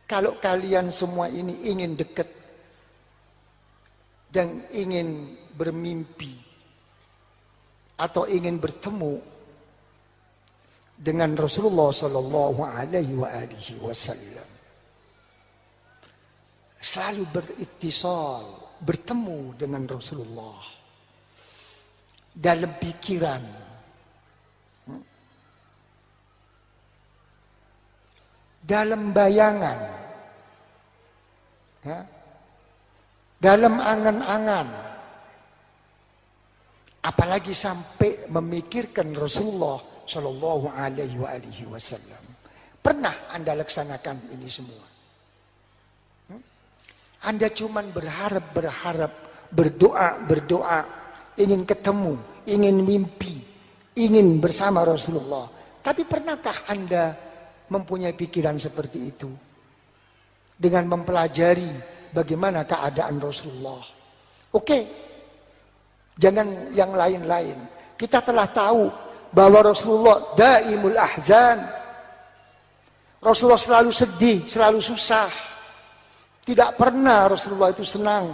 Kalau kalian semua ini ingin dekat dan ingin bermimpi atau ingin bertemu dengan Rasulullah Sallallahu Alaihi Wasallam, selalu berittisal, bertemu dengan Rasulullah dalam pikiran, dalam bayangan, ya, dalam angan-angan, apalagi sampai memikirkan Rasulullah Shallallahu Alaihi Wasallam. Pernah Anda laksanakan ini semua? Anda cuman berharap, berdoa, ingin ketemu, ingin mimpi, ingin bersama Rasulullah. Tapi pernahkah Anda mempunyai pikiran seperti itu? Dengan mempelajari bagaimana keadaan Rasulullah. Oke, jangan yang lain-lain. Kita telah tahu bahwa Rasulullah daimul ahzan. Rasulullah selalu sedih, selalu susah. Tidak pernah Rasulullah itu senang.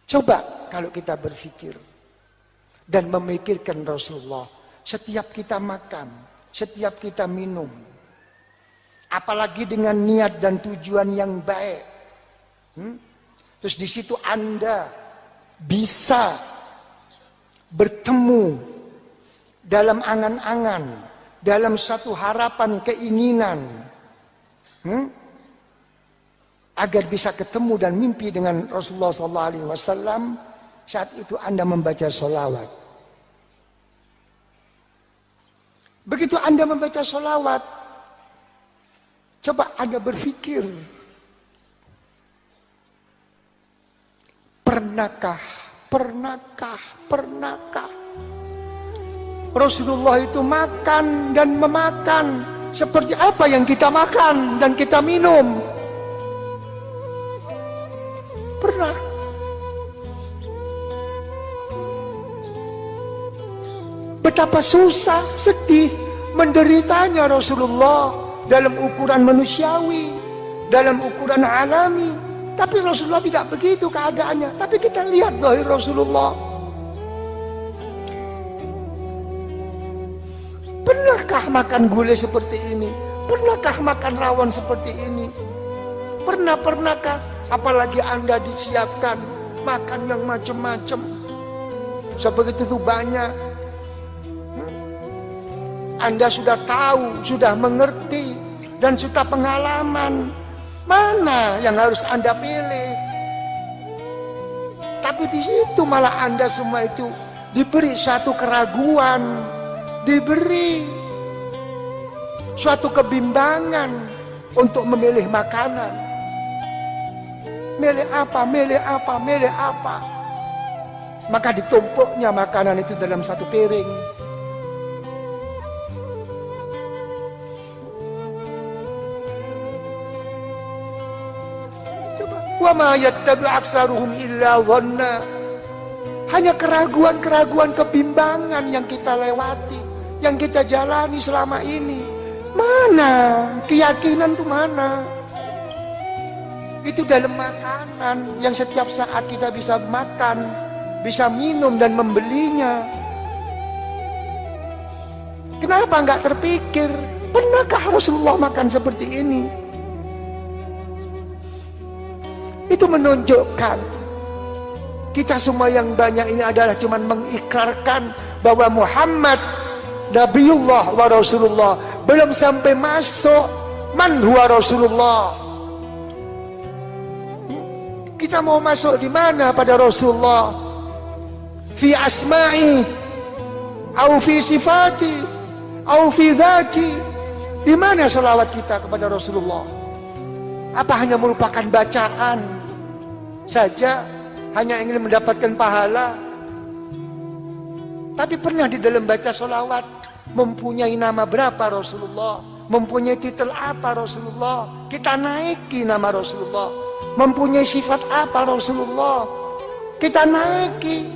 Coba kalau kita berpikir dan memikirkan Rasulullah setiap kita makan, setiap kita minum, apalagi dengan niat dan tujuan yang baik. Terus di situ Anda bisa bertemu dalam angan-angan, dalam satu harapan, keinginan, agar bisa ketemu dan mimpi dengan Rasulullah SAW. Saat itu Anda membaca sholawat. Begitu Anda membaca sholawat, coba Anda berpikir, pernahkah Rasulullah itu makan dan memakan seperti apa yang kita makan dan kita minum? Pernah? Betapa susah, sedih, menderitanya Rasulullah dalam ukuran manusiawi, dalam ukuran alami. Tapi Rasulullah tidak begitu keadaannya. Tapi kita lihat zahir Rasulullah. Pernahkah makan gulai seperti ini? Pernahkah makan rawon seperti ini? Pernahkah? Apalagi Anda disiapkan makan yang macam-macam. Sebegitu banyak. Anda sudah tahu, sudah mengerti, dan sudah pengalaman. Mana yang harus Anda pilih? Tapi di situ malah Anda semua itu diberi suatu keraguan, diberi suatu kebimbangan untuk memilih makanan. Milih apa? Maka ditumpuknya makanan itu dalam satu piring. Wa ma yattabi aksaruhum illa dhanna. Hanya keraguan-keraguan, kebimbangan yang kita lewati, yang kita jalani selama ini. Mana keyakinan itu mana? Itu dalam makanan yang setiap saat kita bisa makan, bisa minum dan membelinya. Kenapa enggak terpikir? Pernahkah Rasulullah makan seperti ini? Itu menunjukkan kita semua yang banyak ini adalah cuma mengikrarkan bahwa Muhammad Nabiullah wa Rasulullah, belum sampai masuk man huwa Rasulullah. Kita mau masuk di mana pada Rasulullah? Fi asma'i, au fi sifati, au fi dhati. Di mana salawat kita kepada Rasulullah? Apa hanya merupakan bacaan saja, hanya ingin mendapatkan pahala? Tapi pernah di dalam baca sholawat mempunyai nama berapa Rasulullah, mempunyai titel apa Rasulullah, kita naiki nama Rasulullah, mempunyai sifat apa Rasulullah, kita naiki.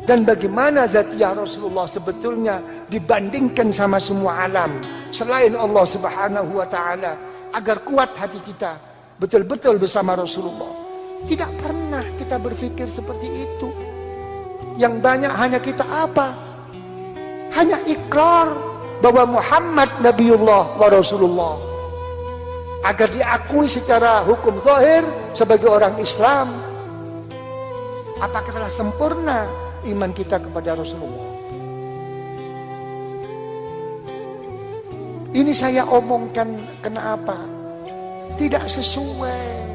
Dan bagaimana zatiyah Rasulullah sebetulnya dibandingkan sama semua alam selain Allah Subhanahu wa taala, agar kuat hati kita betul-betul bersama Rasulullah. Tidak pernah kita berpikir seperti itu. Yang banyak hanya kita apa? Hanya ikrar bahwa Muhammad Nabiullah wa Rasulullah, agar diakui secara hukum zahir sebagai orang Islam. Apakah telah sempurna iman kita kepada Rasulullah? Ini saya omongkan kenapa? Tidak sesuai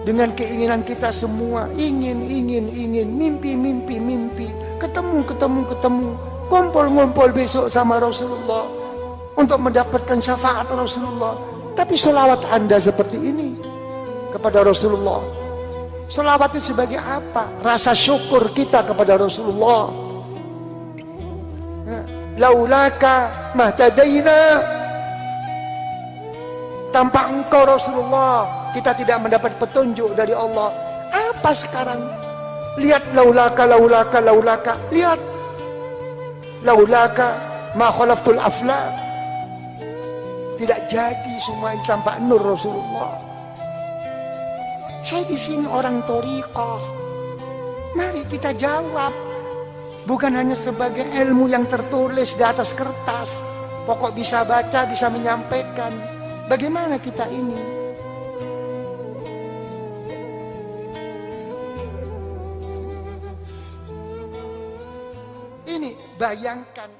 dengan keinginan kita semua. Ingin, mimpi, ketemu, ngumpul besok sama Rasulullah untuk mendapatkan syafaat Rasulullah. Tapi selawat Anda seperti ini kepada Rasulullah, selawat itu sebagai apa? Rasa syukur kita kepada Rasulullah. Laulaka mahtadaina, tanpa engkau Rasulullah kita tidak mendapat petunjuk dari Allah. Apa sekarang? Lihat laulaka, lihat laulaka ma khalaftul aflak. Tidak jadi semua ini tanpa nur Rasulullah. Saya di sini orang thariqah. Mari kita jawab. Bukan hanya sebagai ilmu yang tertulis di atas kertas, pokok bisa baca, bisa menyampaikan. Bagaimana kita ini? Ini bayangkan.